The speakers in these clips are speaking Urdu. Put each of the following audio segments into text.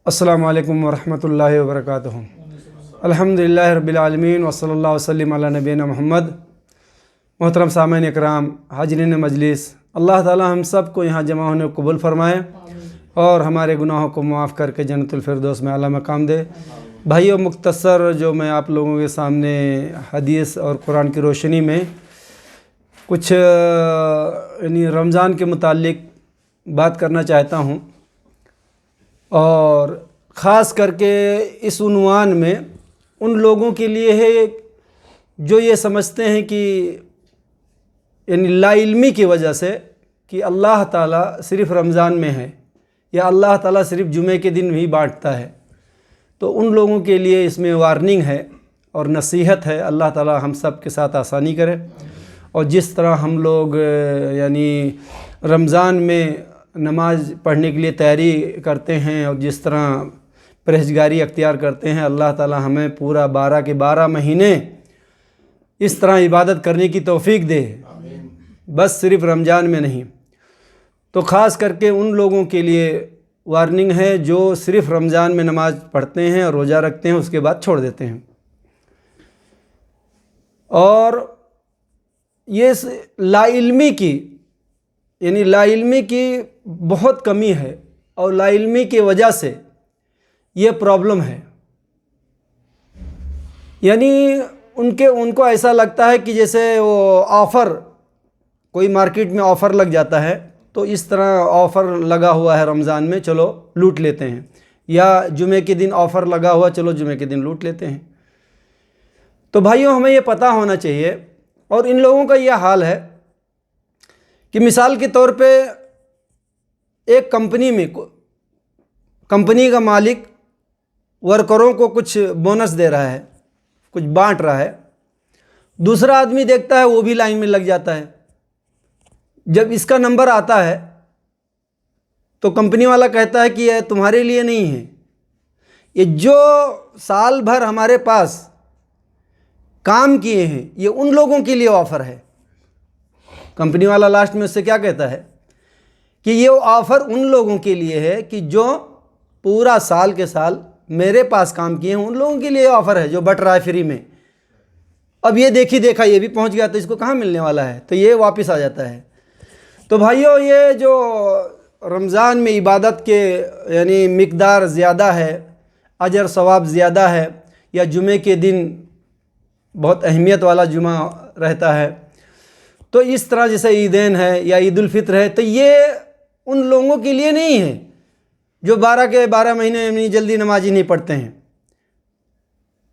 السلام علیکم ورحمۃ اللہ وبرکاتہ۔ الحمدللہ رب العالمین وصلی اللہ وسلم علی نبینا محمد۔ محترم سامعین اکرام، حاضرین مجلس، اللہ تعالی ہم سب کو یہاں جمع ہونے کو قبول فرمائے اور ہمارے گناہوں کو معاف کر کے جنت الفردوس میں اعلیٰ مقام دے۔ بھائیو، مختصر جو میں آپ لوگوں کے سامنے حدیث اور قرآن کی روشنی میں کچھ رمضان کے متعلق بات کرنا چاہتا ہوں، اور خاص کر کے اس عنوان میں ان لوگوں کے لیے ہے جو یہ سمجھتے ہیں کہ لا علمی کی وجہ سے کہ اللہ تعالیٰ صرف رمضان میں ہے یا اللہ تعالیٰ صرف جمعے کے دن ہی بانٹتا ہے، تو ان لوگوں کے لیے اس میں وارننگ ہے اور نصیحت ہے۔ اللہ تعالیٰ ہم سب کے ساتھ آسانی کرے، اور جس طرح ہم لوگ رمضان میں نماز پڑھنے کے لیے تیاری کرتے ہیں اور جس طرح پرہیزگاری اختیار کرتے ہیں، اللہ تعالیٰ ہمیں پورا 12 کے 12 مہینے اس طرح عبادت کرنے کی توفیق دے، بس صرف رمضان میں نہیں۔ تو خاص کر کے ان لوگوں کے لیے وارننگ ہے جو صرف رمضان میں نماز پڑھتے ہیں اور روزہ رکھتے ہیں، اس کے بعد چھوڑ دیتے ہیں۔ اور یہ لا علمی کی بہت کمی ہے، اور لا علمی کی وجہ سے یہ پرابلم ہے۔ یعنی ان کو ایسا لگتا ہے کہ جیسے وہ آفر، کوئی مارکیٹ میں آفر لگ جاتا ہے تو اس طرح آفر لگا ہوا ہے رمضان میں، چلو لوٹ لیتے ہیں، یا جمعے کے دن آفر لگا ہوا، چلو جمعے کے دن لوٹ لیتے ہیں۔ تو بھائیوں، ہمیں یہ پتہ ہونا چاہیے، اور ان لوگوں کا یہ حال ہے کہ مثال کے طور پہ ایک کمپنی کا مالک ورکروں کو کچھ بونس دے رہا ہے، کچھ بانٹ رہا ہے، دوسرا آدمی دیکھتا ہے وہ بھی لائن میں لگ جاتا ہے۔ جب اس کا نمبر آتا ہے تو کمپنی والا کہتا ہے کہ یہ تمہارے لیے نہیں ہے، یہ جو سال بھر ہمارے پاس کام کیے ہیں یہ ان لوگوں کے لیے آفر ہے۔ کمپنی والا لاسٹ میں اس سے کیا کہتا ہے کہ یہ آفر ان لوگوں کے لیے ہے کہ جو پورا سال کے سال میرے پاس کام کیے ہیں، ان لوگوں کے لیے آفر ہے جو بٹ رہا ہے فری میں۔ اب یہ دیکھا یہ بھی پہنچ گیا تو اس کو کہاں ملنے والا ہے، تو یہ واپس آ جاتا ہے۔ تو بھائیو، یہ جو رمضان میں عبادت کے یعنی مقدار زیادہ ہے، اجر ثواب زیادہ ہے، یا جمعے کے دن بہت اہمیت والا جمعہ رہتا ہے، تو اس طرح جیسے عیدین ہے یا عید الفطر ہے، تو یہ ان لوگوں کے لیے نہیں ہے جو 12 کے 12 مہینے جلدی نماز ہی نہیں پڑھتے ہیں،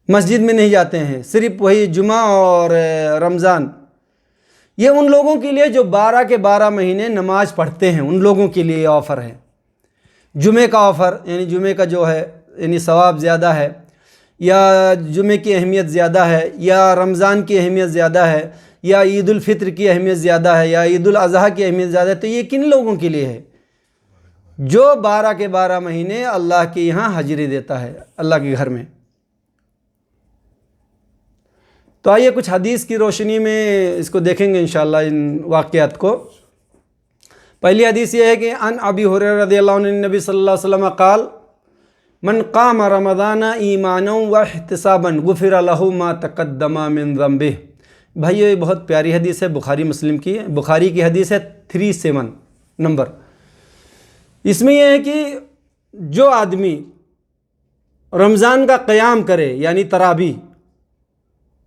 مسجد میں نہیں جاتے ہیں، صرف وہی جمعہ اور رمضان۔ یہ ان لوگوں کے لیے جو 12 کے 12 مہینے نماز پڑھتے ہیں، ان لوگوں کے لیے یہ آفر ہے۔ جمعے کا آفر، یعنی جمعے کا جو ہے یعنی ثواب زیادہ ہے، یا جمعے کی اہمیت زیادہ ہے، یا رمضان کی اہمیت زیادہ ہے، یا عید الفطر کی اہمیت زیادہ ہے، یا عید الاضحیٰ کی اہمیت زیادہ ہے، تو یہ کن لوگوں کے لیے ہے؟ جو 12 کے 12 مہینے اللہ کے یہاں حاضری دیتا ہے، اللہ کے گھر میں۔ تو آئیے کچھ حدیث کی روشنی میں اس کو دیکھیں گے انشاءاللہ، ان واقعات کو۔ پہلی حدیث یہ ہے کہ عن ابی ہریرہ رضی اللہ عنہ نبی صلی اللہ علیہ وسلم قال من قام رمضان ایمانا واحتسابا غفر له ما تقدم من ذنبہ۔ بھائی، یہ بہت پیاری حدیث ہے، بخاری مسلم کی ہے، بخاری کی حدیث ہے 37 نمبر۔ اس میں یہ ہے کہ جو آدمی رمضان کا قیام کرے یعنی تراویح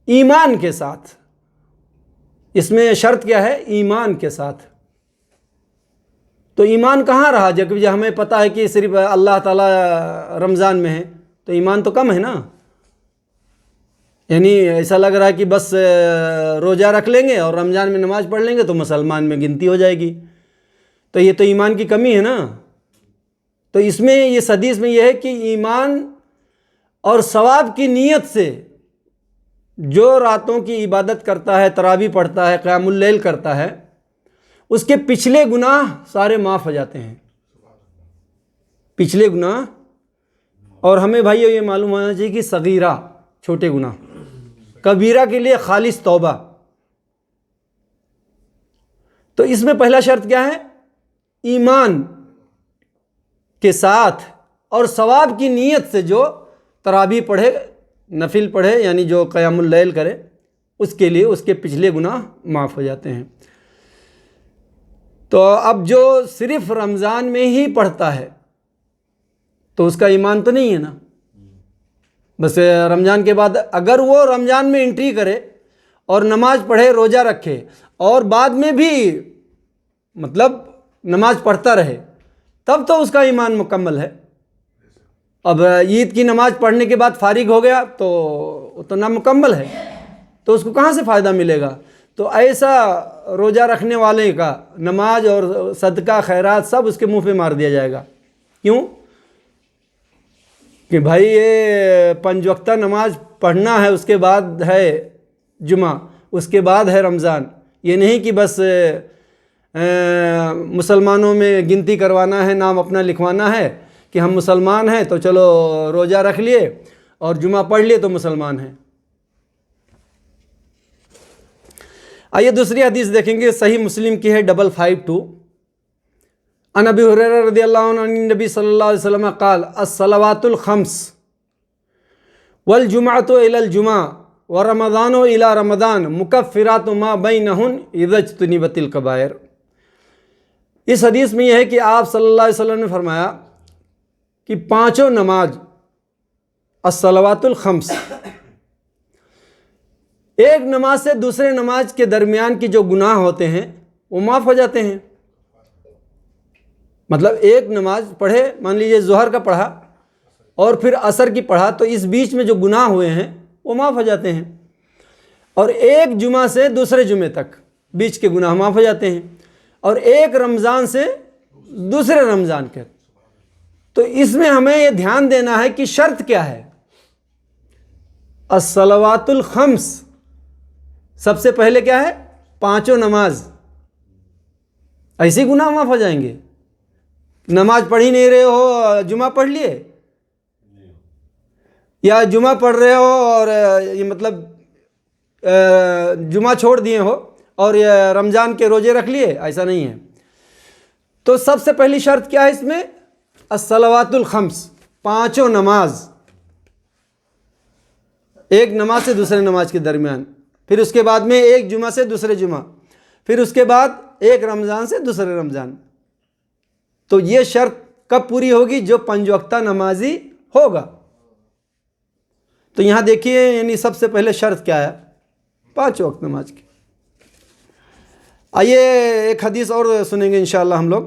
ایمان کے ساتھ، اس میں شرط کیا ہے؟ ایمان کے ساتھ۔ تو ایمان کہاں رہا جب ہمیں پتہ ہے کہ صرف اللہ تعالیٰ رمضان میں ہے، تو ایمان تو کم ہے نا۔ یعنی ایسا لگ رہا ہے کہ بس روزہ رکھ لیں گے اور رمضان میں نماز پڑھ لیں گے تو مسلمان میں گنتی ہو جائے گی، تو یہ تو ایمان کی کمی ہے نا۔ تو اس میں یہ حدیث میں یہ ہے کہ ایمان اور ثواب کی نیت سے جو راتوں کی عبادت کرتا ہے، تراویح پڑھتا ہے، قیام اللیل کرتا ہے، اس کے پچھلے گناہ سارے معاف ہو جاتے ہیں، پچھلے گناہ۔ اور ہمیں بھائیو یہ معلوم ہونا چاہیے کہ صغیرہ چھوٹے گناہ، کبیرہ کے لیے خالص توبہ۔ تو اس میں پہلا شرط کیا ہے؟ ایمان کے ساتھ اور ثواب کی نیت سے جو تراویح پڑھے، نفل پڑھے، یعنی جو قیام اللیل کرے، اس کے لیے اس کے پچھلے گناہ معاف ہو جاتے ہیں۔ تو اب جو صرف رمضان میں ہی پڑھتا ہے تو اس کا ایمان تو نہیں ہے نا، بس رمضان کے بعد اگر وہ رمضان میں انٹری کرے اور نماز پڑھے، روزہ رکھے اور بعد میں بھی مطلب نماز پڑھتا رہے، تب تو اس کا ایمان مکمل ہے۔ اب عید کی نماز پڑھنے کے بعد فارغ ہو گیا تو اتنا مکمل ہے، تو اس کو کہاں سے فائدہ ملے گا؟ تو ایسا روزہ رکھنے والے کا نماز اور صدقہ خیرات سب اس کے منہ پہ مار دیا جائے گا۔ کیوں؟ کہ بھائی یہ 5 وقتہ نماز پڑھنا ہے، اس کے بعد ہے جمعہ، اس کے بعد ہے رمضان۔ یہ نہیں کہ بس مسلمانوں میں گنتی کروانا ہے، نام اپنا لکھوانا ہے کہ ہم مسلمان ہیں تو چلو روزہ رکھ لیے اور جمعہ پڑھ لیے تو مسلمان ہیں۔ آئیے دوسری حدیث دیکھیں گے، صحیح مسلم کی ہے 552۔ عن ابی ہریرہ رضی اللہ عنہ عن النبی صلی اللہ علیہ وسلم قال الصلوات الخمس والجمعۃ الی الجمعہ ورمضان الی رمضان مکفرات ما بینہن اذا اجتنبت الکبائر۔ اس حدیث میں یہ ہے کہ آپ صلی اللہ علیہ وسلم نے فرمایا کہ 5 نماز الصلوات الخمس، ایک نماز سے دوسرے نماز کے درمیان کی جو گناہ ہوتے ہیں وہ معاف ہو جاتے ہیں۔ مطلب ایک نماز پڑھے، مان لیجیے ظہر کا پڑھا اور پھر عصر کی پڑھا، تو اس بیچ میں جو گناہ ہوئے ہیں وہ معاف ہو جاتے ہیں۔ اور ایک جمعہ سے دوسرے جمعے تک بیچ کے گناہ معاف ہو جاتے ہیں، اور ایک رمضان سے دوسرے رمضان کے۔ تو اس میں ہمیں یہ دھیان دینا ہے کہ شرط کیا ہے۔ الصلوات الخمس، سب سے پہلے کیا ہے؟ 5 نماز، ایسے گناہ معاف ہو جائیں گے؟ نماز پڑھ ہی نہیں رہے ہو، جمعہ پڑھ لیے، یا جمعہ پڑھ رہے ہو اور یہ مطلب جمعہ چھوڑ دیے ہو اور یہ رمضان کے روزے رکھ لیے، ایسا نہیں ہے۔ تو سب سے پہلی شرط کیا ہے اس میں؟ الصلوات الخمس، 5 نماز، ایک نماز سے دوسرے نماز کے درمیان، پھر اس کے بعد میں ایک جمعہ سے دوسرے جمعہ، پھر اس کے بعد ایک رمضان سے دوسرے رمضان۔ تو یہ شرط کب پوری ہوگی؟ جو 5 وقتہ نمازی ہوگا۔ تو یہاں دیکھیے، یعنی سب سے پہلے شرط کیا ہے؟ 5 وقت نماز کی۔ آئیے ایک حدیث اور سنیں گے انشاءاللہ ہم لوگ،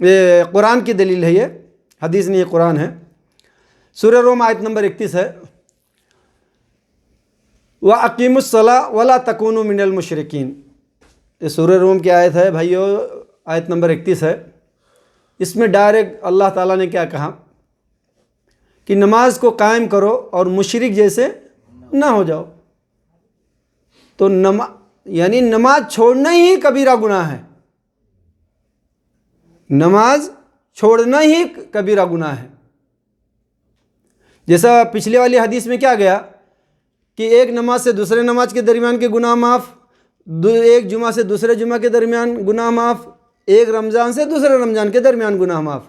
یہ قرآن کی دلیل ہے، یہ حدیث نہیں، یہ قرآن ہے۔ سورہ روم آیت نمبر 31 ہے، وَأَقِیمُوا الصَّلَاةَ وَلَا تَکُونُوا مِنَ الْمُشْرِکِینَ۔ یہ سورہ روم کی آیت ہے بھائیو، آیت نمبر 31 ہے۔ اس میں ڈائریکٹ اللہ تعالیٰ نے کیا کہا کہ نماز کو قائم کرو اور مشرک جیسے نہ ہو جاؤ۔ تو یعنی نماز چھوڑنا ہی کبیرہ گناہ ہے، نماز چھوڑنا ہی کبیرہ گناہ ہے۔ جیسا پچھلے والی حدیث میں کیا گیا کہ ایک نماز سے دوسرے نماز کے درمیان کے گناہ معاف، ایک جمعہ سے دوسرے جمعہ کے درمیان گناہ معاف، ایک رمضان سے دوسرے رمضان کے درمیان گناہ معاف۔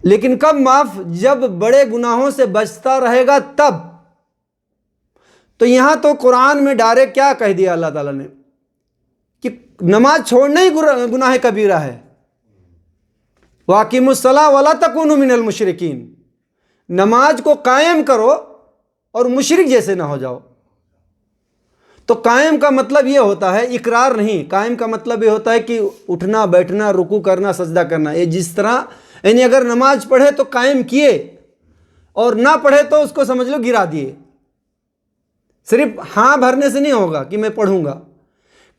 لیکن کب معاف؟ جب بڑے گناہوں سے بچتا رہے گا تب۔ تو یہاں تو قرآن میں ڈائریکٹ کیا کہہ دیا اللہ تعالیٰ نے کہ نماز چھوڑنا ہی گناہ کبیرہ ہے۔ وَأَقِیمُوا الصَّلَاةَ وَلَا تَکُونُوا مِنَ الْمُشْرِکِینَ، نماز کو قائم کرو اور مشرک جیسے نہ ہو جاؤ۔ تو قائم کا مطلب یہ ہوتا ہے اقرار نہیں، قائم کا مطلب یہ ہوتا ہے کہ اٹھنا بیٹھنا، رکوع کرنا، سجدہ کرنا۔ یہ جس طرح یعنی اگر نماز پڑھے تو قائم کیے اور نہ پڑھے تو اس کو سمجھ لو گرا دیے۔ صرف ہاں بھرنے سے نہیں ہوگا کہ میں پڑھوں گا،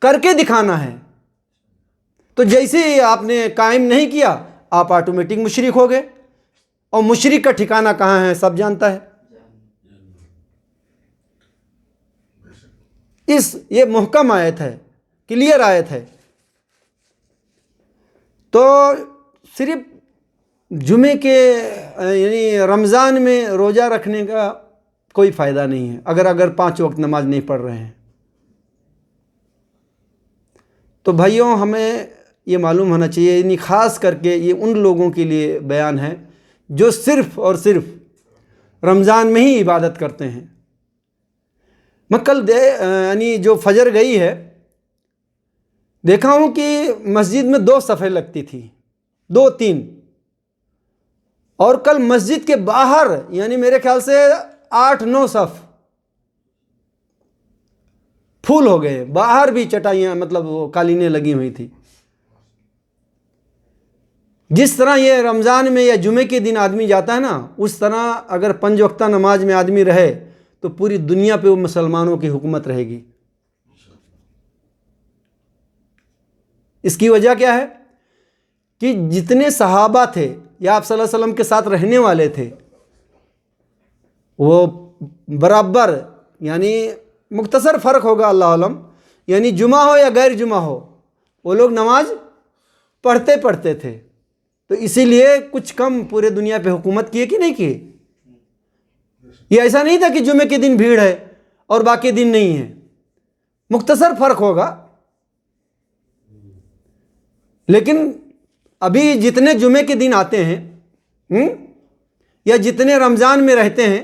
کر کے دکھانا ہے۔ تو جیسے ہی آپ نے قائم نہیں کیا، آپ آٹومیٹک مشرک ہو گئے، اور مشرک کا ٹھکانہ کہاں ہے سب جانتا ہے۔ یہ محکم آیت ہے، کلیئر آیت ہے۔ تو صرف جمعے کے یعنی رمضان میں روزہ رکھنے کا کوئی فائدہ نہیں ہے اگر 5 وقت نماز نہیں پڑھ رہے ہیں۔ تو بھائیوں، ہمیں یہ معلوم ہونا چاہیے، یعنی خاص کر کے یہ ان لوگوں کے لیے بیان ہے جو صرف اور صرف رمضان میں ہی عبادت کرتے ہیں۔ میں کل یعنی جو فجر گئی ہے دیکھا ہوں کہ مسجد میں 2 صفیں لگتی تھی، 2-3، اور کل مسجد کے باہر یعنی میرے خیال سے 8-9 صف پھول ہو گئے، باہر بھی چٹائیاں مطلب وہ قالینیں لگی ہوئی تھی۔ جس طرح یہ رمضان میں یا جمعے کے دن آدمی جاتا ہے نا، اس طرح اگر 5 وقتہ نماز میں آدمی رہے تو پوری دنیا پہ وہ مسلمانوں کی حکومت رہے گی۔ اس کی وجہ کیا ہے کہ جتنے صحابہ تھے یا آپ صلی اللہ علیہ وسلم کے ساتھ رہنے والے تھے وہ برابر، یعنی مختصر فرق ہوگا اللہ علم، یعنی جمعہ ہو یا غیر جمعہ ہو وہ لوگ نماز پڑھتے تھے۔ تو اسی لیے کچھ کم پورے دنیا پہ حکومت کیے کہ نہیں کیے؟ یہ ایسا نہیں تھا کہ جمعے کے دن بھیڑ ہے اور باقی دن نہیں ہے، مختصر فرق ہوگا۔ لیکن ابھی جتنے جمعے کے دن آتے ہیں یا جتنے رمضان میں رہتے ہیں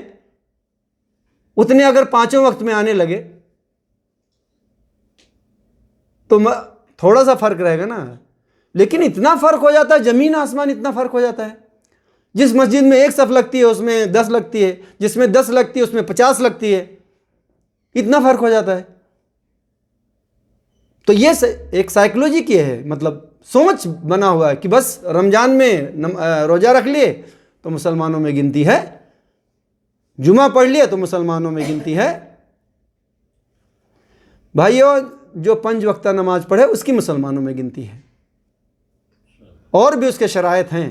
اتنے اگر 5 وقت میں آنے لگے تو تھوڑا سا فرق رہے گا نا، لیکن اتنا فرق ہو جاتا ہے، زمین آسمان اتنا فرق ہو جاتا ہے۔ جس مسجد میں 1 صف لگتی ہے اس میں 10 لگتی ہے، جس میں 10 لگتی ہے اس میں 50 لگتی ہے، اتنا فرق ہو جاتا ہے۔ تو یہ ایک سائیکلوجی کی ہے، مطلب سوچ بنا ہوا ہے کہ بس رمضان میں روزہ رکھ لیے تو مسلمانوں میں گنتی ہے، جمعہ پڑھ لیے تو مسلمانوں میں گنتی ہے۔ بھائیو، جو 5 وقتہ نماز پڑھے اس کی مسلمانوں میں گنتی ہے، اور بھی اس کے شرائط ہیں۔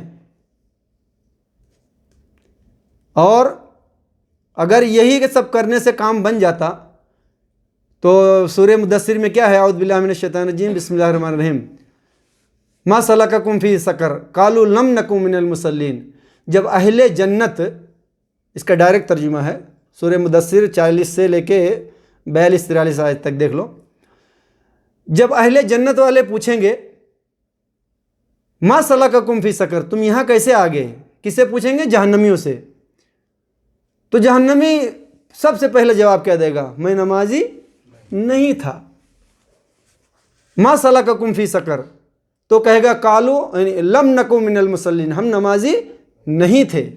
اور اگر یہی سب کرنے سے کام بن جاتا تو سورہ مدثر میں کیا ہے؟ اعوذ باللہ من الشیطان الرجیم، بسم اللہ الرحمن الرحیم، ما سلککم فی سقر قالوا لم نک من المصلین۔ جب اہل جنت، اس کا ڈائریکٹ ترجمہ ہے سورہ مدثر 40 سے لے کے 42-43 آیت تک دیکھ لو۔ جب اہل جنت والے پوچھیں گے ما سلککم فی سقر، تم یہاں کیسے آ گئے؟ کس سے پوچھیں گے؟ جہنمیوں سے۔ تو جہنمی سب سے پہلے جواب کیا دے گا؟ میں نمازی نہیں تھا۔ ما سلککم فی سقر، تو کہے گا قالو یعنی لم نکو من المصلین، ہم نمازی نہیں تھے۔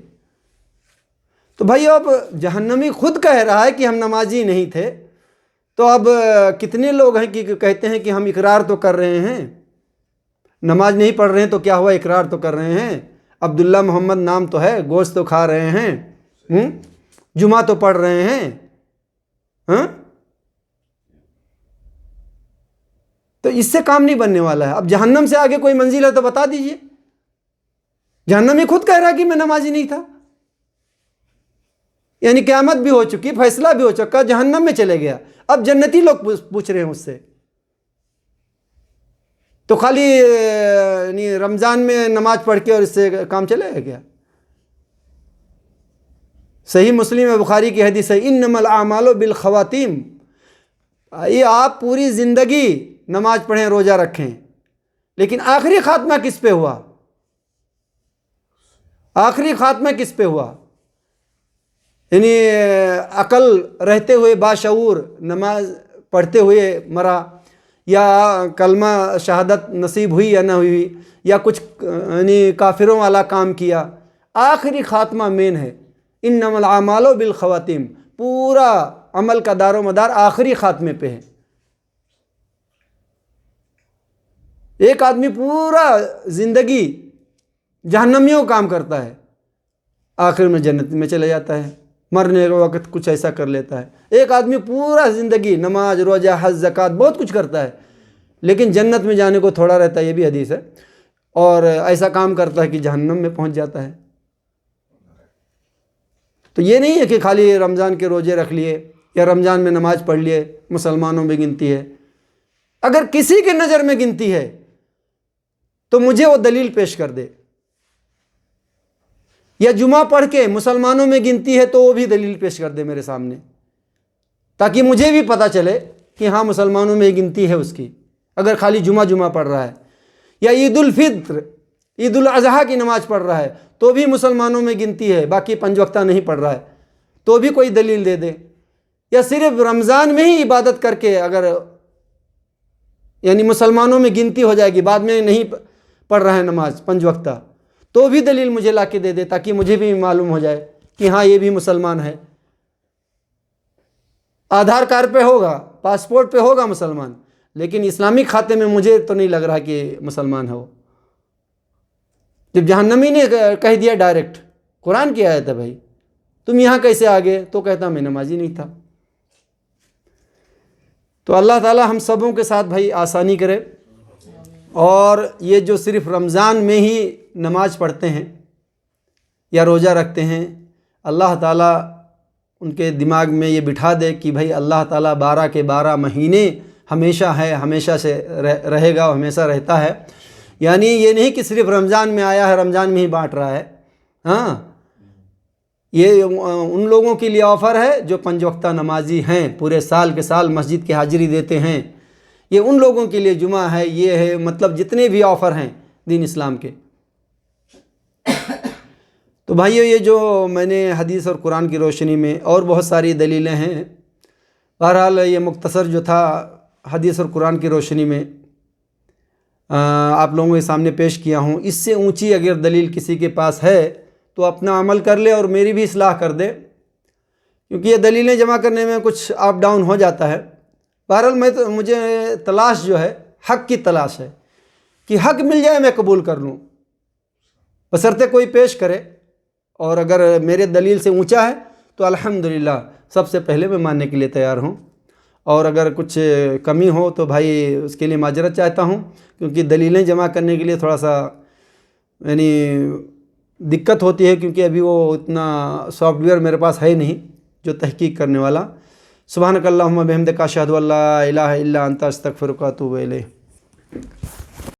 تو بھائی اب جہنمی خود کہہ رہا ہے کہ ہم نمازی نہیں تھے، تو اب کتنے لوگ ہیں کہ کہتے ہیں کہ ہم اقرار تو کر رہے ہیں، نماز نہیں پڑھ رہے ہیں تو کیا ہوا، اقرار تو کر رہے ہیں، عبداللہ محمد نام تو ہے، گوشت تو کھا رہے ہیں، جمعہ تو پڑھ رہے ہیں، تو اس سے کام نہیں بننے والا ہے۔ اب جہنم سے آگے کوئی منزل ہے تو بتا دیجئے۔ جہنمی خود کہہ رہا ہے کہ میں نمازی نہیں تھا، یعنی قیامت بھی ہو چکی، فیصلہ بھی ہو چکا، جہنم میں چلے گیا، اب جنتی لوگ پوچھ رہے ہیں اس سے۔ تو خالی یعنی رمضان میں نماز پڑھ کے اور اس سے کام چلے گا کیا؟ صحیح مسلم بخاری کی حدیث ہے، انما الاعمال بالخواتیم، یہ آپ پوری زندگی نماز پڑھیں، روزہ رکھیں، لیکن آخری خاتمہ کس پہ ہوا؟ آخری خاتمہ کس پہ ہوا؟ یعنی عقل رہتے ہوئے باشعور نماز پڑھتے ہوئے مرا، یا کلمہ شہادت نصیب ہوئی یا نہ ہوئی، یا کچھ یعنی کافروں والا کام کیا، آخری خاتمہ مین ہے۔ انما الاعمال بالخواتیم، پورا عمل کا دار و مدار آخری خاتمے پہ ہے۔ ایک آدمی پورا زندگی جہنمیوں کام کرتا ہے، آخر میں جنت میں چلے جاتا ہے، مرنے کے وقت کچھ ایسا کر لیتا ہے۔ ایک آدمی پورا زندگی نماز، روزہ، حج، زکوٰۃ بہت کچھ کرتا ہے، لیکن جنت میں جانے کو تھوڑا رہتا ہے، یہ بھی حدیث ہے، اور ایسا کام کرتا ہے کہ جہنم میں پہنچ جاتا ہے۔ تو یہ نہیں ہے کہ خالی رمضان کے روزے رکھ لیے یا رمضان میں نماز پڑھ لیے مسلمانوں میں گنتی ہے۔ اگر کسی کی نظر میں گنتی ہے تو مجھے وہ دلیل پیش کر دے، یا جمعہ پڑھ کے مسلمانوں میں گنتی ہے تو وہ بھی دلیل پیش کر دے میرے سامنے، تاکہ مجھے بھی پتہ چلے کہ ہاں مسلمانوں میں گنتی ہے اس کی، اگر خالی جمعہ پڑھ رہا ہے۔ یا عید الفطر عید الاضحیٰ کی نماز پڑھ رہا ہے تو بھی مسلمانوں میں گنتی ہے، باقی 5 وقتہ نہیں پڑھ رہا ہے، تو بھی کوئی دلیل دے دے. یا صرف رمضان میں ہی عبادت کر کے اگر یعنی مسلمانوں میں گنتی ہو جائے گی، بعد میں نہیں پڑھ رہا ہے نماز 5 وقتہ، تو بھی دلیل مجھے لا کے دے دے تاکہ مجھے بھی معلوم ہو جائے کہ ہاں یہ بھی مسلمان ہے. آدھار کارڈ پہ ہوگا، پاسپورٹ پہ ہوگا مسلمان، لیکن اسلامی کھاتے میں مجھے تو نہیں لگ رہا کہ مسلمان ہے وہ. جب جہنمی نے کہہ دیا ڈائریکٹ، قرآن کی آیت ہے بھائی، تم یہاں کیسے آ گئے؟ تو کہتا میں نمازی نہیں تھا. تو اللہ تعالی ہم سبوں کے ساتھ بھائی آسانی کرے. اور یہ جو صرف رمضان میں ہی نماز پڑھتے ہیں یا روزہ رکھتے ہیں، اللہ تعالیٰ ان کے دماغ میں یہ بٹھا دے کہ بھائی اللہ تعالیٰ 12 کے 12 مہینے ہمیشہ ہے، ہمیشہ سے رہے گا اور ہمیشہ رہتا ہے. یعنی یہ نہیں کہ صرف رمضان میں آیا ہے رمضان میں ہی بانٹ رہا ہے. ہاں، یہ ان لوگوں کے لیے آفر ہے جو 5 وقتہ نمازی ہیں، پورے سال کے سال مسجد کی حاضری دیتے ہیں. یہ ان لوگوں کے لیے جمعہ ہے، یہ ہے، مطلب جتنے بھی آفر ہیں دین اسلام کے. تو بھائیو، یہ جو میں نے حدیث اور قرآن کی روشنی میں اور بہت ساری دلیلیں ہیں، بہرحال یہ مختصر جو تھا حدیث اور قرآن کی روشنی میں آپ لوگوں کے سامنے پیش کیا ہوں. اس سے اونچی اگر دلیل کسی کے پاس ہے تو اپنا عمل کر لے اور میری بھی اصلاح کر دے، کیونکہ یہ دلیلیں جمع کرنے میں کچھ اپ ڈاؤن ہو جاتا ہے. بہرحال مجھے تلاش جو ہے حق کی تلاش ہے کہ حق مل جائے میں قبول کر لوں، بشرطے کوئی پیش کرے. اور اگر میرے دلیل سے اونچا ہے تو الحمدللہ سب سے پہلے میں ماننے کے لیے تیار ہوں. اور اگر کچھ کمی ہو تو بھائی اس کے لیے معذرت چاہتا ہوں، کیونکہ دلیلیں جمع کرنے کے لیے تھوڑا سا یعنی دقت ہوتی ہے، کیونکہ ابھی وہ اتنا سافٹ ویئر میرے پاس ہے نہیں جو تحقیق کرنے والا. سبحانک اللہم بحمدک اشہد ان لا الہ الا انت استغفرک و اتوب الیک.